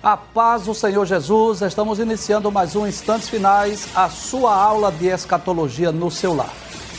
A paz do Senhor Jesus, estamos iniciando mais um Instantes Finais, a sua aula de escatologia no seu lar.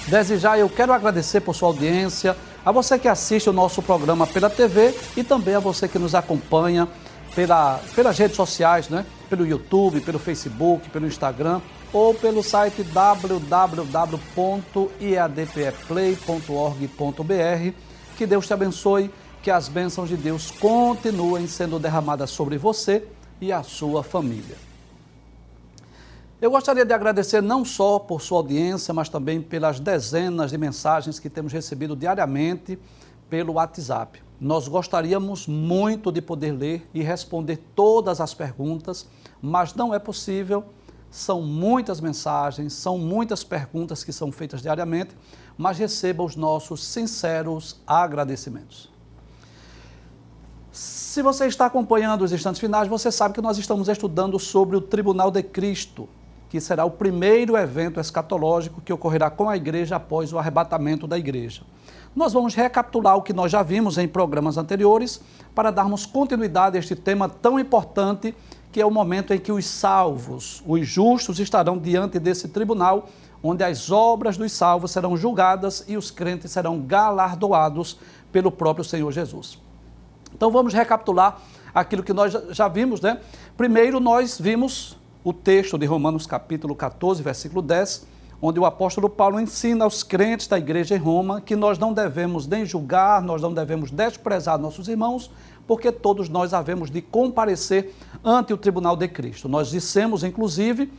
Desde já eu quero agradecer por sua audiência, a você que assiste o nosso programa pela TV e também a você que nos acompanha pelas redes sociais, né? Pelo YouTube, pelo Facebook, pelo Instagram ou pelo site www.iadpeplay.org.br. Que Deus te abençoe. Que as bênçãos de Deus continuem sendo derramadas sobre você e a sua família. Eu gostaria de agradecer não só por sua audiência, mas também pelas dezenas de mensagens que temos recebido diariamente pelo WhatsApp. Nós gostaríamos muito de poder ler e responder todas as perguntas, mas não é possível. São muitas mensagens, são muitas perguntas que são feitas diariamente, mas receba os nossos sinceros agradecimentos. Se você está acompanhando os Instantes Finais, você sabe que nós estamos estudando sobre o Tribunal de Cristo, que será o primeiro evento escatológico que ocorrerá com a igreja após o arrebatamento da igreja. Nós vamos recapitular o que nós já vimos em programas anteriores para darmos continuidade a este tema tão importante, que é o momento em que os salvos, os justos, estarão diante desse tribunal, onde as obras dos salvos serão julgadas e os crentes serão galardoados pelo próprio Senhor Jesus. Então vamos recapitular aquilo que nós já vimos, né? Primeiro nós vimos o texto de Romanos capítulo 14, versículo 10, onde o apóstolo Paulo ensina aos crentes da igreja em Roma que nós não devemos nem julgar, nós não devemos desprezar nossos irmãos, porque todos nós havemos de comparecer ante o tribunal de Cristo. Nós dissemos, inclusive,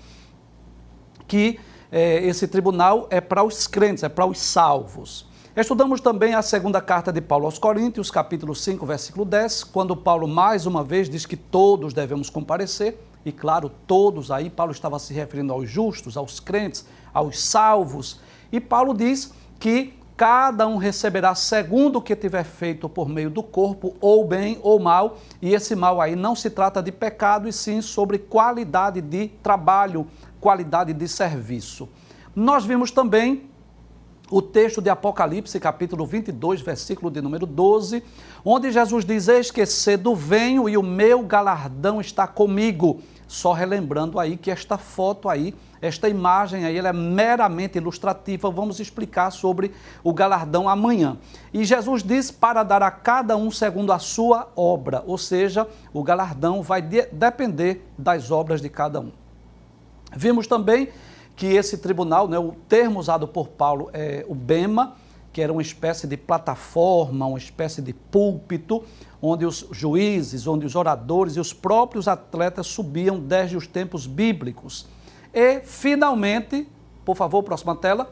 que esse tribunal é para os crentes, é para os salvos. Estudamos também a segunda carta de Paulo aos Coríntios, capítulo 5, versículo 10, quando Paulo mais uma vez diz que todos devemos comparecer, e claro, todos aí, Paulo estava se referindo aos justos, aos crentes, aos salvos, e Paulo diz que cada um receberá segundo o que tiver feito por meio do corpo, ou bem ou mal, e esse mal aí não se trata de pecado, e sim sobre qualidade de trabalho, qualidade de serviço. Nós vimos também o texto de Apocalipse, capítulo 22, versículo de número 12, onde Jesus diz: eis que cedo venho e o meu galardão está comigo. Só relembrando aí que esta foto aí, esta imagem aí, ela é meramente ilustrativa, vamos explicar sobre o galardão amanhã. E Jesus diz para dar a cada um segundo a sua obra, ou seja, o galardão vai depender das obras de cada um. Vimos também que esse tribunal, né, o termo usado por Paulo é o bema, que era uma espécie de plataforma, uma espécie de púlpito, onde os juízes, onde os oradores e os próprios atletas subiam desde os tempos bíblicos. E, finalmente, por favor, próxima tela,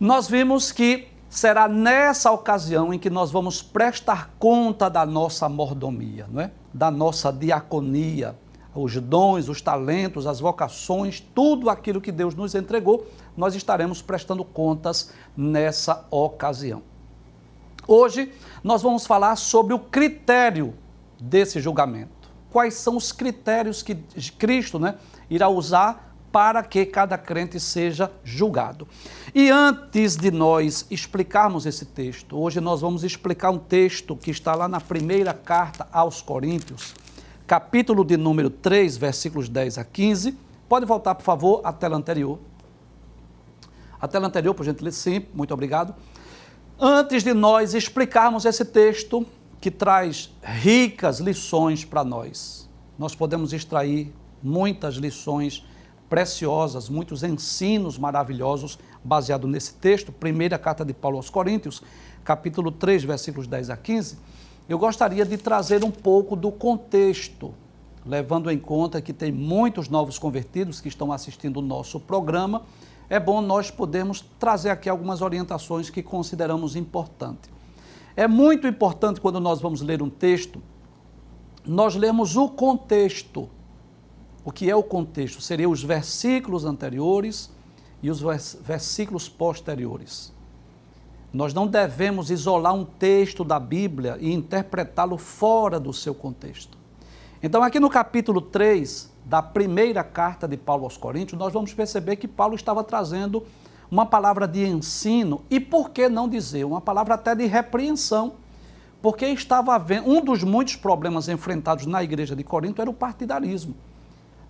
nós vimos que será nessa ocasião em que nós vamos prestar conta da nossa mordomia, não é? Da nossa diaconia, os dons, os talentos, as vocações, tudo aquilo que Deus nos entregou, nós estaremos prestando contas nessa ocasião. Hoje nós vamos falar sobre o critério desse julgamento. Quais são os critérios que Cristo, né, irá usar para que cada crente seja julgado. E antes de nós explicarmos esse texto, hoje nós vamos explicar um texto que está lá na primeira carta aos Coríntios, capítulo de número 3, versículos 10 a 15. Pode voltar, por favor, à tela anterior. A tela anterior, por gentileza, sim, muito obrigado. Antes de nós explicarmos esse texto, que traz ricas lições para nós, nós podemos extrair muitas lições preciosas, muitos ensinos maravilhosos baseados nesse texto, primeira carta de Paulo aos Coríntios, capítulo 3, versículos 10 a 15, eu gostaria de trazer um pouco do contexto, levando em conta que tem muitos novos convertidos que estão assistindo o nosso programa. É bom nós podermos trazer aqui algumas orientações que consideramos importantes. É muito importante quando nós vamos ler um texto, nós lemos o contexto. O que é o contexto? Seriam os versículos anteriores e os versículos posteriores. Nós não devemos isolar um texto da Bíblia e interpretá-lo fora do seu contexto. Então, aqui no capítulo 3 da primeira carta de Paulo aos Coríntios, nós vamos perceber que Paulo estava trazendo uma palavra de ensino e, por que não dizer, uma palavra até de repreensão, porque estava havendo, um dos muitos problemas enfrentados na igreja de Corinto era o partidarismo.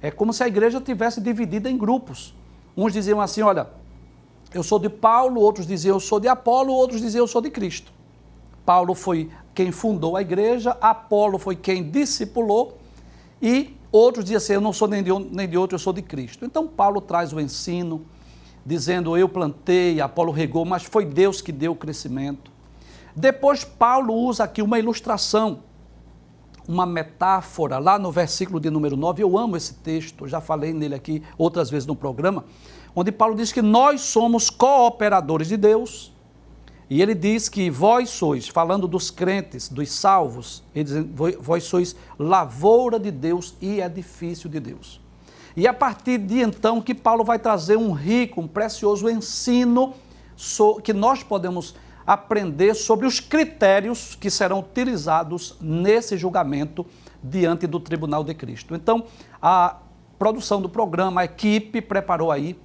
É como se a igreja tivesse dividida em grupos. Uns diziam assim, olha, eu sou de Paulo, outros diziam eu sou de Apolo, outros diziam eu sou de Cristo. Paulo foi quem fundou a igreja, Apolo foi quem discipulou e outros diziam assim, eu não sou nem de outro, eu sou de Cristo. Então Paulo traz o ensino, dizendo eu plantei, Apolo regou, mas foi Deus que deu o crescimento. Depois Paulo usa aqui uma ilustração, uma metáfora, lá no versículo de número 9, eu amo esse texto, já falei nele aqui outras vezes no programa, onde Paulo diz que nós somos cooperadores de Deus, e ele diz que vós sois, falando dos crentes, dos salvos, ele diz, vós sois lavoura de Deus e edifício de Deus. E a partir de então que Paulo vai trazer um rico, um precioso ensino que nós podemos aprender sobre os critérios que serão utilizados nesse julgamento diante do Tribunal de Cristo. Então, a produção do programa, a equipe preparou aí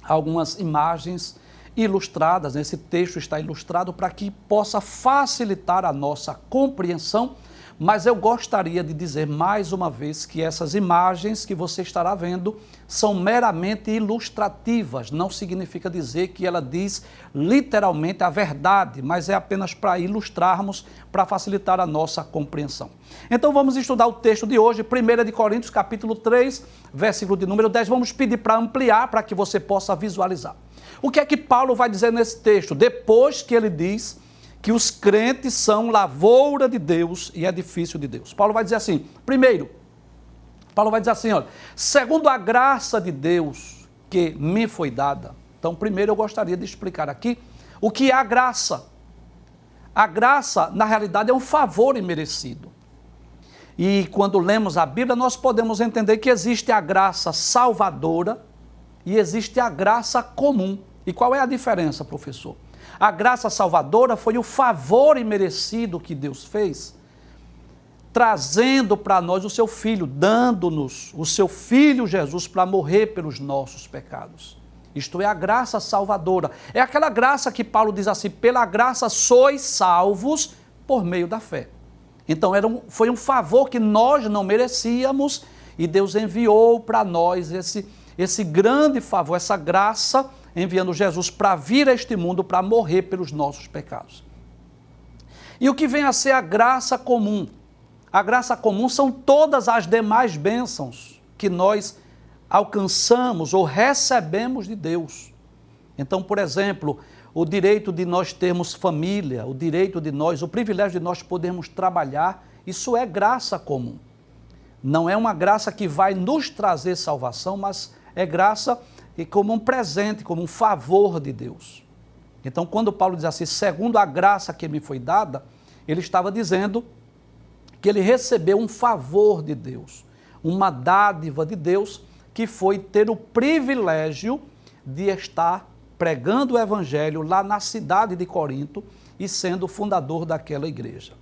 algumas imagens ilustradas, esse texto está ilustrado para que possa facilitar a nossa compreensão, mas eu gostaria de dizer mais uma vez que essas imagens que você estará vendo são meramente ilustrativas, não significa dizer que ela diz literalmente a verdade, mas é apenas para ilustrarmos, para facilitar a nossa compreensão. Então vamos estudar o texto de hoje, 1 de Coríntios, capítulo 3, versículo de número 10, vamos pedir para ampliar, para que você possa visualizar. O que é que Paulo vai dizer nesse texto? Depois que ele diz que os crentes são lavoura de Deus e edifício de Deus. Paulo vai dizer assim, primeiro, Paulo vai dizer assim, olha, segundo a graça de Deus que me foi dada. Então, primeiro eu gostaria de explicar aqui o que é a graça. A graça, na realidade, é um favor imerecido. E quando lemos a Bíblia, nós podemos entender que existe a graça salvadora e existe a graça comum. E qual é a diferença, professor? A graça salvadora foi o favor imerecido que Deus fez, trazendo para nós o seu Filho, dando-nos o seu Filho Jesus para morrer pelos nossos pecados. Isto é a graça salvadora. É aquela graça que Paulo diz assim, pela graça sois salvos por meio da fé. Então foi um favor que nós não merecíamos e Deus enviou para nós esse grande favor, essa graça, enviando Jesus para vir a este mundo para morrer pelos nossos pecados. E o que vem a ser a graça comum? A graça comum são todas as demais bênçãos que nós alcançamos ou recebemos de Deus. Então, por exemplo, o direito de nós termos família, o direito de nós, o privilégio de nós podermos trabalhar, isso é graça comum. Não é uma graça que vai nos trazer salvação, mas é graça como um presente, como um favor de Deus. Então, quando Paulo diz assim, segundo a graça que me foi dada, ele estava dizendo que ele recebeu um favor de Deus, uma dádiva de Deus, que foi ter o privilégio de estar pregando o evangelho lá na cidade de Corinto e sendo o fundador daquela igreja.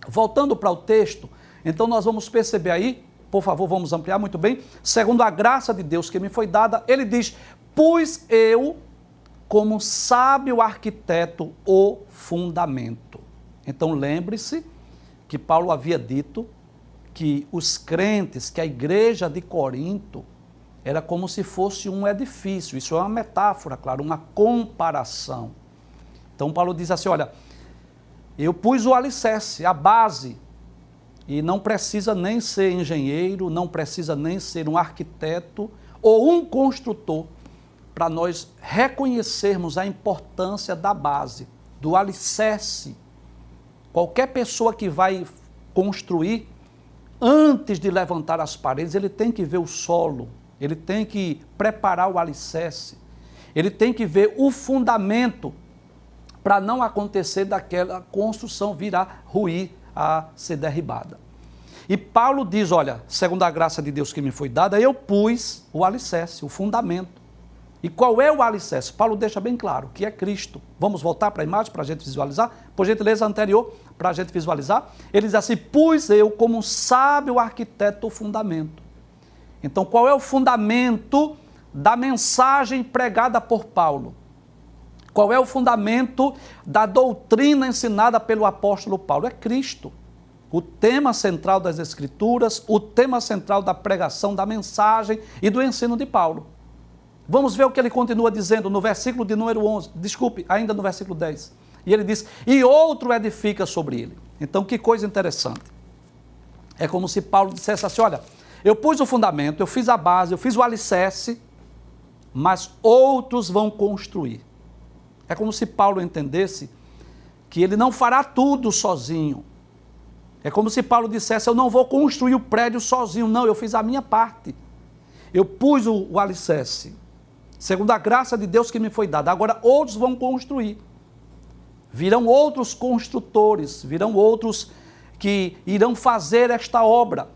Voltando para o texto, então nós vamos perceber aí, por favor, vamos ampliar muito bem, segundo a graça de Deus que me foi dada, ele diz, pus eu, como sábio arquiteto, o fundamento. Então lembre-se que Paulo havia dito que os crentes, que a igreja de Corinto, era como se fosse um edifício, isso é uma metáfora, claro, uma comparação. Então Paulo diz assim, olha, eu pus o alicerce, a base, e não precisa nem ser engenheiro, não precisa nem ser um arquiteto ou um construtor para nós reconhecermos a importância da base, do alicerce. Qualquer pessoa que vai construir, antes de levantar as paredes, ele tem que ver o solo, ele tem que preparar o alicerce, ele tem que ver o fundamento para não acontecer daquela construção vir a ruir, a ser derribada. E Paulo diz, olha, segundo a graça de Deus que me foi dada, eu pus o alicerce, o fundamento. E qual é o alicerce? Paulo deixa bem claro que é Cristo. Vamos voltar para a imagem para a gente visualizar? Por gentileza, anterior, para a gente visualizar. Ele diz assim, pus eu como um sábio arquiteto o fundamento. Então, qual é o fundamento da mensagem pregada por Paulo? Qual é o fundamento da doutrina ensinada pelo apóstolo Paulo? É Cristo. O tema central das Escrituras, o tema central da pregação, da mensagem e do ensino de Paulo. Vamos ver o que ele continua dizendo no versículo de número 11, ainda no versículo 10. E ele diz, e outro edifica sobre ele. Então, que coisa interessante. É como se Paulo dissesse assim, olha, eu pus o fundamento, eu fiz a base, eu fiz o alicerce, mas outros vão construir. É como se Paulo entendesse que ele não fará tudo sozinho. É como se Paulo dissesse, eu não vou construir o prédio sozinho, não, eu fiz a minha parte. Eu pus o alicerce, segundo a graça de Deus que me foi dada. Agora outros vão construir. Virão outros construtores, virão outros que irão fazer esta obra.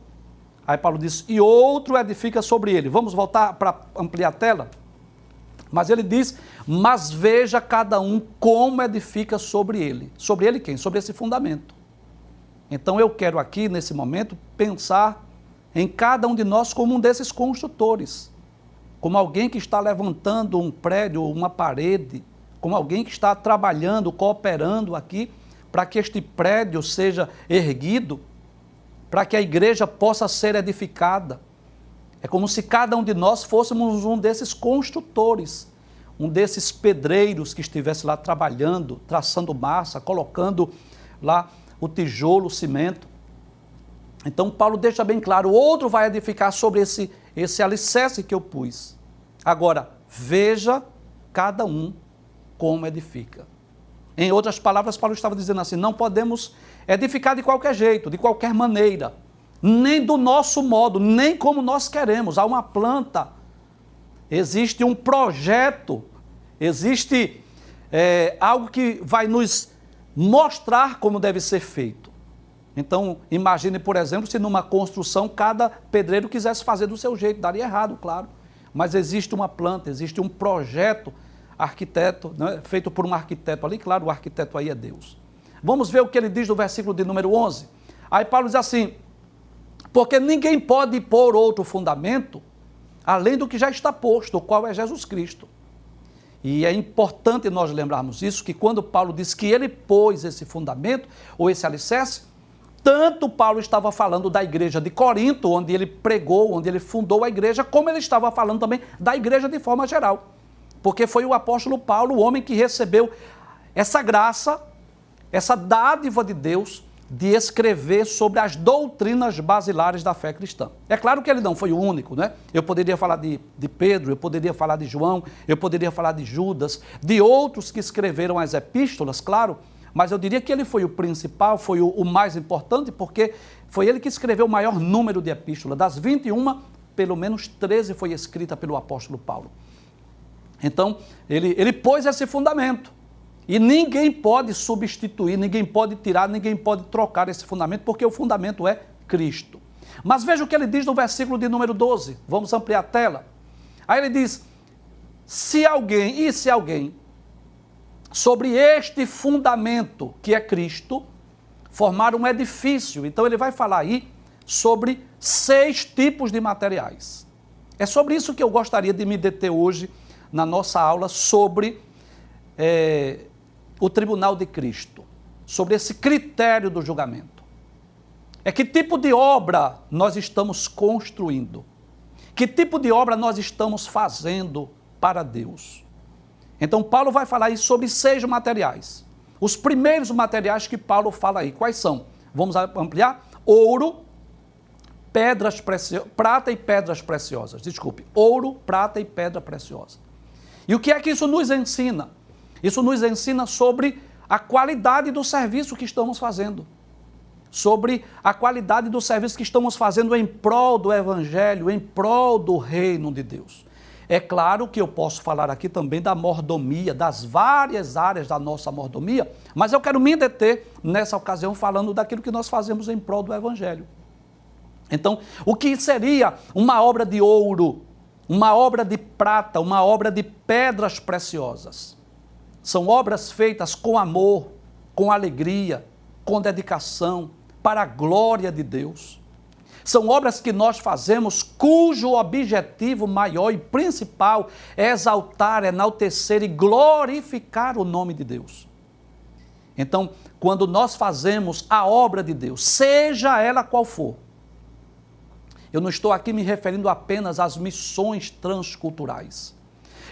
Aí Paulo diz, e outro edifica sobre ele. Vamos voltar para ampliar a tela? Mas ele diz, mas veja cada um como edifica sobre ele. Sobre ele quem? Sobre esse fundamento. Então eu quero aqui, nesse momento, pensar em cada um de nós como um desses construtores. Como alguém que está levantando um prédio ou uma parede, como alguém que está trabalhando, cooperando aqui, para que este prédio seja erguido, para que a igreja possa ser edificada. É como se cada um de nós fôssemos um desses construtores, um desses pedreiros que estivesse lá trabalhando, traçando massa, colocando lá o tijolo, o cimento. Então Paulo deixa bem claro, o outro vai edificar sobre esse alicerce que eu pus. Agora, veja cada um como edifica. Em outras palavras, Paulo estava dizendo assim, não podemos edificar de qualquer jeito, de qualquer maneira, nem do nosso modo, nem como nós queremos. Há uma planta, existe um projeto, existe algo que vai nos mostrar como deve ser feito. Então, imagine, por exemplo, se numa construção cada pedreiro quisesse fazer do seu jeito, daria errado, claro. Mas existe uma planta, existe um projeto arquiteto, né, feito por um arquiteto ali, claro, o arquiteto aí é Deus. Vamos ver o que ele diz no versículo de número 11. Aí Paulo diz assim, porque ninguém pode pôr outro fundamento, além do que já está posto, o qual é Jesus Cristo. E é importante nós lembrarmos isso, que quando Paulo diz que ele pôs esse fundamento, ou esse alicerce, tanto Paulo estava falando da igreja de Corinto, onde ele pregou, onde ele fundou a igreja, como ele estava falando também da igreja de forma geral. Porque foi o apóstolo Paulo, o homem que recebeu essa graça, essa dádiva de Deus, de escrever sobre as doutrinas basilares da fé cristã. É claro que ele não foi o único, né? Eu poderia falar de Pedro, eu poderia falar de João, eu poderia falar de Judas, de outros que escreveram as epístolas, claro, mas eu diria que ele foi o principal, foi o mais importante, porque foi ele que escreveu o maior número de epístolas. Das 21, pelo menos 13 foi escrita pelo apóstolo Paulo. Então, ele pôs esse fundamento. E ninguém pode substituir, ninguém pode tirar, ninguém pode trocar esse fundamento, porque o fundamento é Cristo. Mas veja o que ele diz no versículo de número 12. Vamos ampliar a tela. Aí ele diz, se alguém, sobre este fundamento que é Cristo, formar um edifício. Então ele vai falar aí sobre 6 tipos de materiais. É sobre isso que eu gostaria de me deter hoje na nossa aula sobre o tribunal de Cristo, sobre esse critério do julgamento. É que tipo de obra nós estamos construindo? Que tipo de obra nós estamos fazendo para Deus? Então Paulo vai falar aí sobre 6 materiais. Os primeiros materiais que Paulo fala aí, quais são? Vamos ampliar? Ouro, prata e pedras preciosas. Desculpe, ouro, prata e pedra preciosa. E o que é que isso nos ensina? Isso nos ensina sobre a qualidade do serviço que estamos fazendo. Sobre a qualidade do serviço que estamos fazendo em prol do Evangelho, em prol do reino de Deus. É claro que eu posso falar aqui também da mordomia, das várias áreas da nossa mordomia, mas eu quero me deter nessa ocasião falando daquilo que nós fazemos em prol do Evangelho. Então, o que seria uma obra de ouro, uma obra de prata, uma obra de pedras preciosas? São obras feitas com amor, com alegria, com dedicação, para a glória de Deus. São obras que nós fazemos cujo objetivo maior e principal é exaltar, enaltecer e glorificar o nome de Deus. Então, quando nós fazemos a obra de Deus, seja ela qual for, eu não estou aqui me referindo apenas às missões transculturais.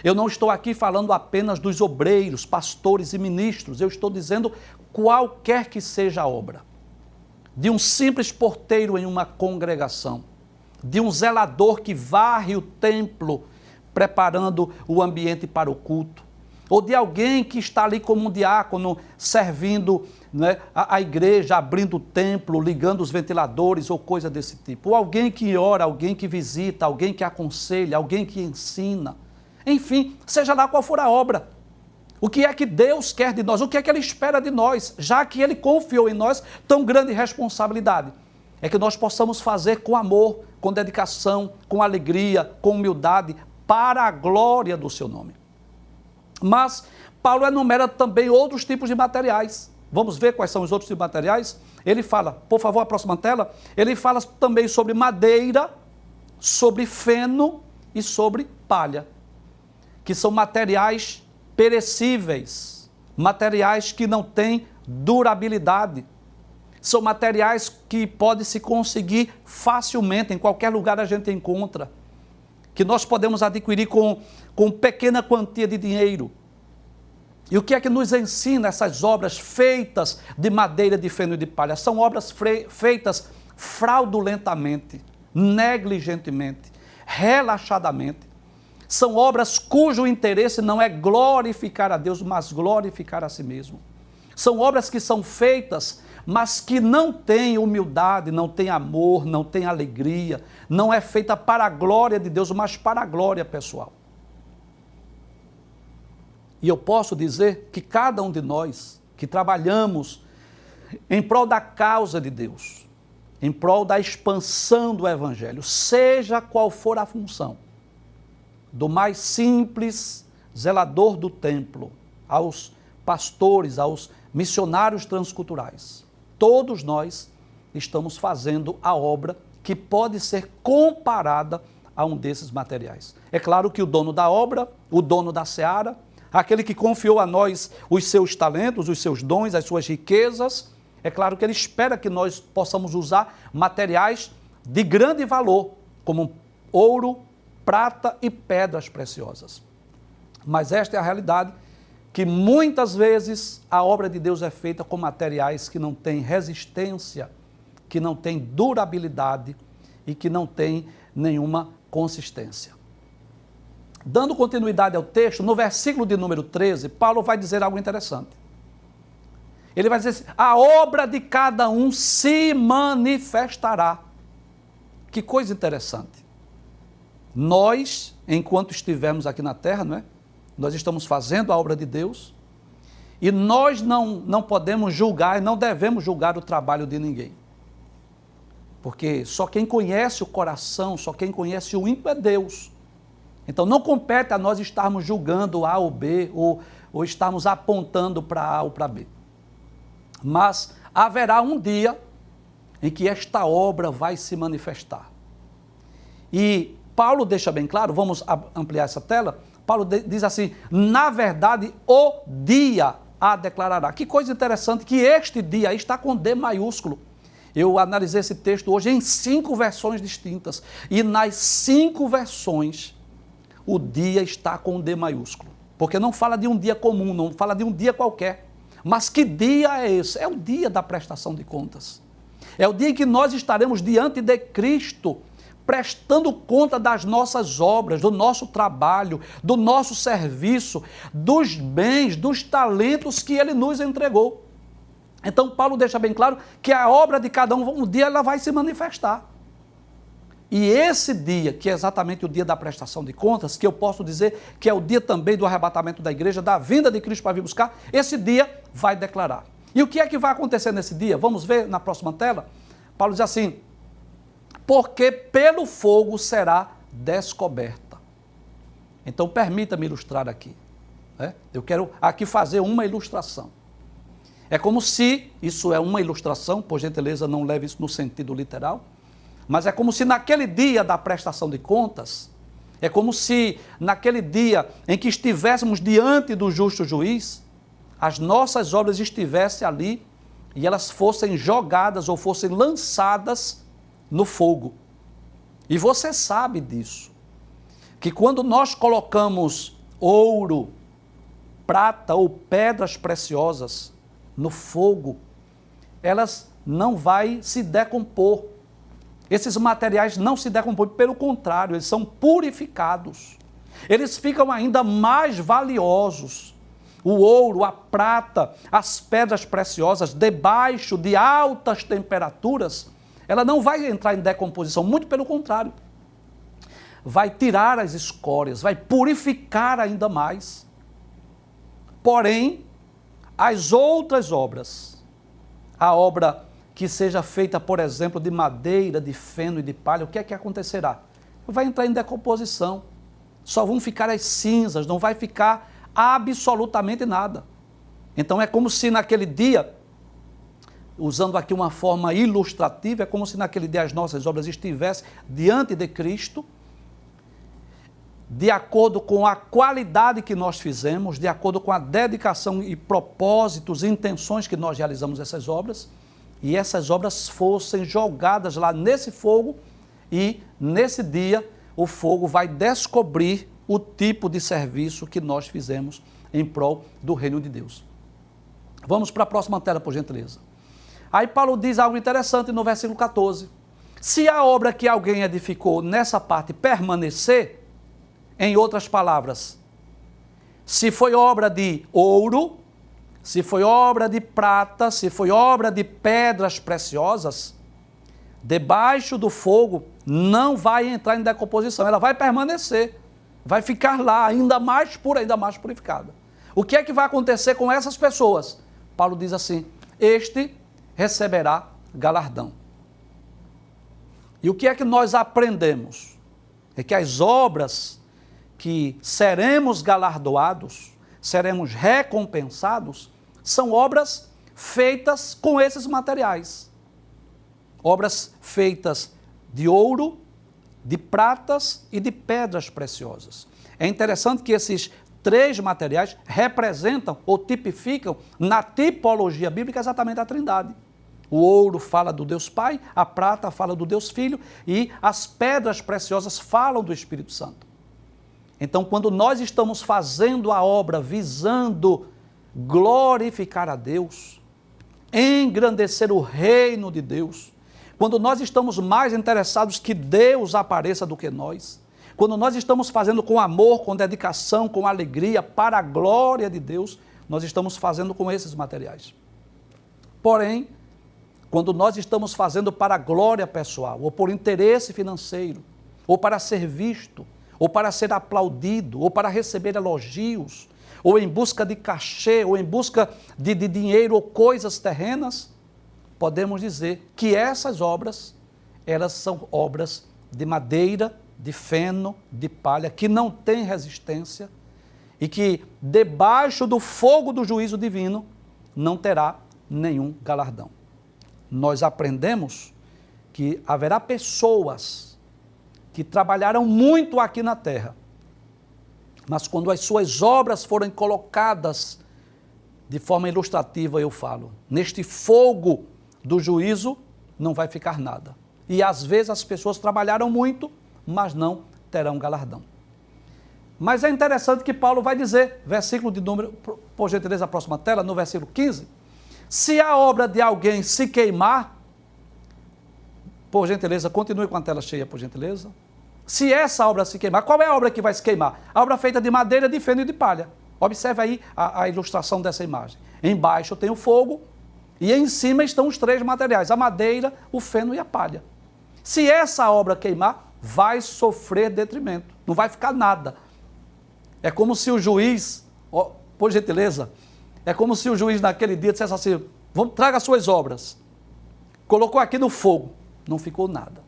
Eu não estou aqui falando apenas dos obreiros, pastores e ministros. Eu estou dizendo qualquer que seja a obra. De um simples porteiro em uma congregação, de um zelador que varre o templo, preparando o ambiente para o culto, ou de alguém que está ali como um diácono, servindo, né, a igreja, abrindo o templo, ligando os ventiladores ou coisa desse tipo. Ou alguém que ora, alguém que visita, alguém que aconselha, alguém que ensina. Enfim, seja lá qual for a obra. O que é que Deus quer de nós? O que é que Ele espera de nós? Já que Ele confiou em nós tão grande responsabilidade. É que nós possamos fazer com amor, com dedicação, com alegria, com humildade, para a glória do Seu nome. Mas Paulo enumera também outros tipos de materiais. Vamos ver quais são os outros tipos de materiais? Ele fala, por favor, a próxima tela, ele fala também sobre madeira, sobre feno e sobre palha, que são materiais perecíveis, materiais que não têm durabilidade. São materiais que podem se conseguir facilmente, em qualquer lugar a gente encontra, que nós podemos adquirir com pequena quantia de dinheiro. E o que é que nos ensina essas obras feitas de madeira, de feno e de palha? São obras feitas fraudulentamente, negligentemente, relaxadamente. São obras cujo interesse não é glorificar a Deus, mas glorificar a si mesmo. São obras que são feitas, mas que não têm humildade, não têm amor, não têm alegria, não é feita para a glória de Deus, mas para a glória pessoal. E eu posso dizer que cada um de nós que trabalhamos em prol da causa de Deus, em prol da expansão do Evangelho, seja qual for a função, do mais simples zelador do templo, aos pastores, aos missionários transculturais, todos nós estamos fazendo a obra que pode ser comparada a um desses materiais. É claro que o dono da obra, o dono da seara, aquele que confiou a nós os seus talentos, os seus dons, as suas riquezas, é claro que ele espera que nós possamos usar materiais de grande valor, como ouro, prata e pedras preciosas. Mas esta é a realidade, que muitas vezes a obra de Deus é feita com materiais que não têm resistência, que não têm durabilidade e que não têm nenhuma consistência. Dando continuidade ao texto, no versículo de número 13, Paulo vai dizer algo interessante. Ele vai dizer assim, a obra de cada um se manifestará. Que coisa interessante. Nós, enquanto estivermos aqui na terra, não é? Nós estamos fazendo a obra de Deus e nós não podemos julgar e não devemos julgar o trabalho de ninguém. Porque só quem conhece o coração, só quem conhece o ímpio é Deus. Então não compete a nós estarmos julgando A ou B ou estarmos apontando para A ou para B. Mas haverá um dia em que esta obra vai se manifestar. E Paulo deixa bem claro, vamos ampliar essa tela, Paulo diz assim, na verdade o dia a declarará. Que coisa interessante que este dia aí está com D maiúsculo. Eu analisei esse texto hoje em 5 versões distintas e nas 5 versões o dia está com D maiúsculo. Porque não fala de um dia comum, não fala de um dia qualquer. Mas que dia é esse? É o dia da prestação de contas. É o dia em que nós estaremos diante de Cristo, prestando conta das nossas obras, do nosso trabalho, do nosso serviço, dos bens, dos talentos que Ele nos entregou. Então Paulo deixa bem claro que a obra de cada um dia ela vai se manifestar. E esse dia, que é exatamente o dia da prestação de contas, que eu posso dizer que é o dia também do arrebatamento da igreja, da vinda de Cristo para vir buscar, esse dia vai declarar. E o que é que vai acontecer nesse dia? Vamos ver na próxima tela? Paulo diz assim, porque pelo fogo será descoberta. Então permita-me ilustrar aqui. Né? Eu quero aqui fazer uma ilustração. É como se, isso é uma ilustração, por gentileza não leve isso no sentido literal, mas é como se naquele dia da prestação de contas, é como se naquele dia em que estivéssemos diante do justo juiz, as nossas obras estivessem ali e elas fossem jogadas ou fossem lançadas no fogo. E você sabe disso, que quando nós colocamos ouro, prata ou pedras preciosas no fogo, elas não vão se decompor. Esses materiais não se decompõem, pelo contrário, eles são purificados. Eles ficam ainda mais valiosos. O ouro, a prata, as pedras preciosas, debaixo de altas temperaturas, ela não vai entrar em decomposição, muito pelo contrário. Vai tirar as escórias, vai purificar ainda mais. Porém, as outras obras, a obra que seja feita, por exemplo, de madeira, de feno e de palha, o que é que acontecerá? Vai entrar em decomposição. Só vão ficar as cinzas, não vai ficar absolutamente nada. Então é como se naquele dia, usando aqui uma forma ilustrativa, é como se naquele dia as nossas obras estivessem diante de Cristo, de acordo com a qualidade que nós fizemos, de acordo com a dedicação e propósitos e intenções que nós realizamos essas obras, e essas obras fossem jogadas lá nesse fogo, e nesse dia o fogo vai descobrir o tipo de serviço que nós fizemos em prol do reino de Deus. Vamos para a próxima tela, por gentileza. Aí Paulo diz algo interessante no versículo 14. Se a obra que alguém edificou nessa parte permanecer, em outras palavras, se foi obra de ouro, se foi obra de prata, se foi obra de pedras preciosas, debaixo do fogo não vai entrar em decomposição, ela vai permanecer, vai ficar lá ainda mais pura, ainda mais purificada. O que é que vai acontecer com essas pessoas? Paulo diz assim: este receberá galardão. E o que é que nós aprendemos? É que as obras que seremos galardoados, seremos recompensados, são obras feitas com esses materiais. Obras feitas de ouro, de pratas e de pedras preciosas. É interessante que esses três materiais representam ou tipificam, na tipologia bíblica, exatamente a Trindade. O ouro fala do Deus Pai, a prata fala do Deus Filho e as pedras preciosas falam do Espírito Santo. Então, quando nós estamos fazendo a obra visando glorificar a Deus, engrandecer o reino de Deus, quando nós estamos mais interessados que Deus apareça do que nós, quando nós estamos fazendo com amor, com dedicação, com alegria, para a glória de Deus, nós estamos fazendo com esses materiais. Porém, quando nós estamos fazendo para a glória pessoal, ou por interesse financeiro, ou para ser visto, ou para ser aplaudido, ou para receber elogios, ou em busca de cachê, ou em busca de dinheiro ou coisas terrenas, podemos dizer que essas obras, elas são obras de madeira, de feno, de palha, que não têm resistência e que debaixo do fogo do juízo divino não terá nenhum galardão. Nós aprendemos que haverá pessoas que trabalharam muito aqui na terra, mas quando as suas obras forem colocadas de forma ilustrativa, eu falo, neste fogo do juízo, não vai ficar nada. E às vezes as pessoas trabalharam muito, mas não terão galardão. Mas é interessante que Paulo vai dizer, versículo de número, por gentileza, a próxima tela, no versículo 15, se a obra de alguém se queimar, por gentileza, continue com a tela cheia, por gentileza. Se essa obra se queimar, qual é a obra que vai se queimar? A obra feita de madeira, de feno e de palha. Observe aí a ilustração dessa imagem. Embaixo tem o fogo e em cima estão os três materiais, a madeira, o feno e a palha. Se essa obra queimar, vai sofrer detrimento, não vai ficar nada. É como se o juiz, por gentileza, é como se o juiz naquele dia dissesse assim, traga as suas obras. Colocou aqui no fogo, não ficou nada.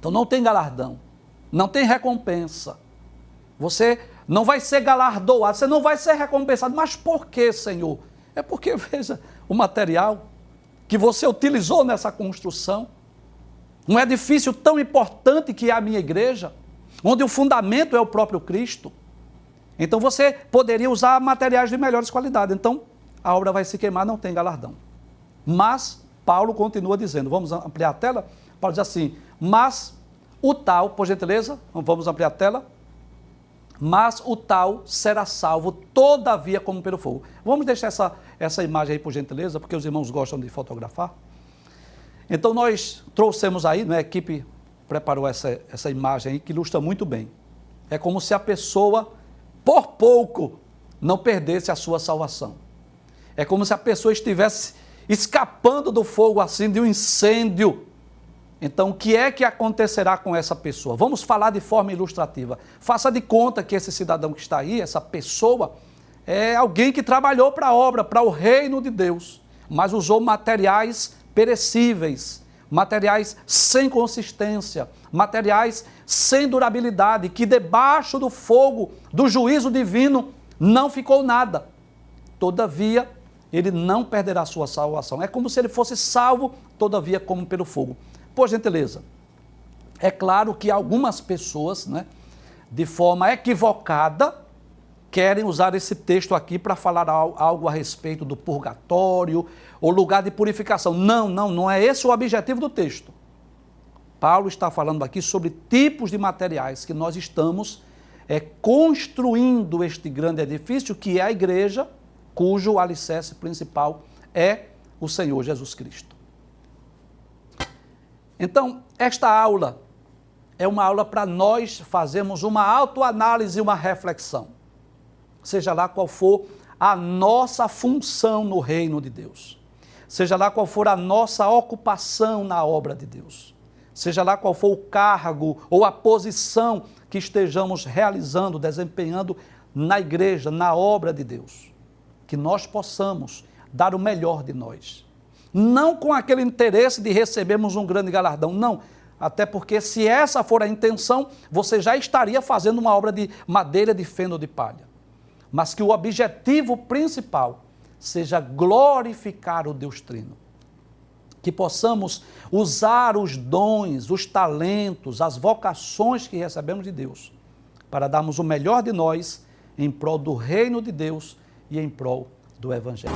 Então não tem galardão, não tem recompensa. Você não vai ser galardoado, você não vai ser recompensado. Mas por que, Senhor? É porque, veja, o material que você utilizou nessa construção, Um edifício tão importante que é a minha igreja, onde o fundamento é o próprio Cristo. Então você poderia usar materiais de melhores qualidades. Então a obra vai se queimar, não tem galardão. Mas Paulo continua dizendo, vamos ampliar a tela? Paulo diz assim, mas o tal, por gentileza, vamos ampliar a tela, mas o tal será salvo todavia como pelo fogo. Vamos deixar essa imagem aí, por gentileza, porque os irmãos gostam de fotografar. Então nós trouxemos aí, né, a equipe preparou essa imagem aí, que ilustra muito bem. É como se a pessoa, por pouco, não perdesse a sua salvação. É como se a pessoa estivesse escapando do fogo assim, de um incêndio. Então, o que é que acontecerá com essa pessoa? Vamos falar de forma ilustrativa. Faça de conta que esse cidadão que está aí, essa pessoa, é alguém que trabalhou para a obra, para o reino de Deus, mas usou materiais perecíveis, materiais sem consistência, materiais sem durabilidade, que debaixo do fogo do juízo divino não ficou nada. Todavia, ele não perderá sua salvação. É como se ele fosse salvo, todavia, como pelo fogo. Por gentileza, é claro que algumas pessoas, né, de forma equivocada, querem usar esse texto aqui para falar algo a respeito do purgatório ou lugar de purificação. Não é esse o objetivo do texto. Paulo está falando aqui sobre tipos de materiais que nós estamos construindo este grande edifício, que é a igreja, cujo alicerce principal é o Senhor Jesus Cristo. Então, esta aula é uma aula para nós fazermos uma autoanálise e uma reflexão. Seja lá qual for a nossa função no reino de Deus. Seja lá qual for a nossa ocupação na obra de Deus. Seja lá qual for o cargo ou a posição que estejamos realizando, desempenhando na igreja, na obra de Deus. Que nós possamos dar o melhor de nós. Não com aquele interesse de recebermos um grande galardão, não. Até porque se essa for a intenção, você já estaria fazendo uma obra de madeira, de feno ou de palha. Mas que o objetivo principal seja glorificar o Deus Trino. Que possamos usar os dons, os talentos, as vocações que recebemos de Deus, para darmos o melhor de nós em prol do reino de Deus e em prol do Evangelho.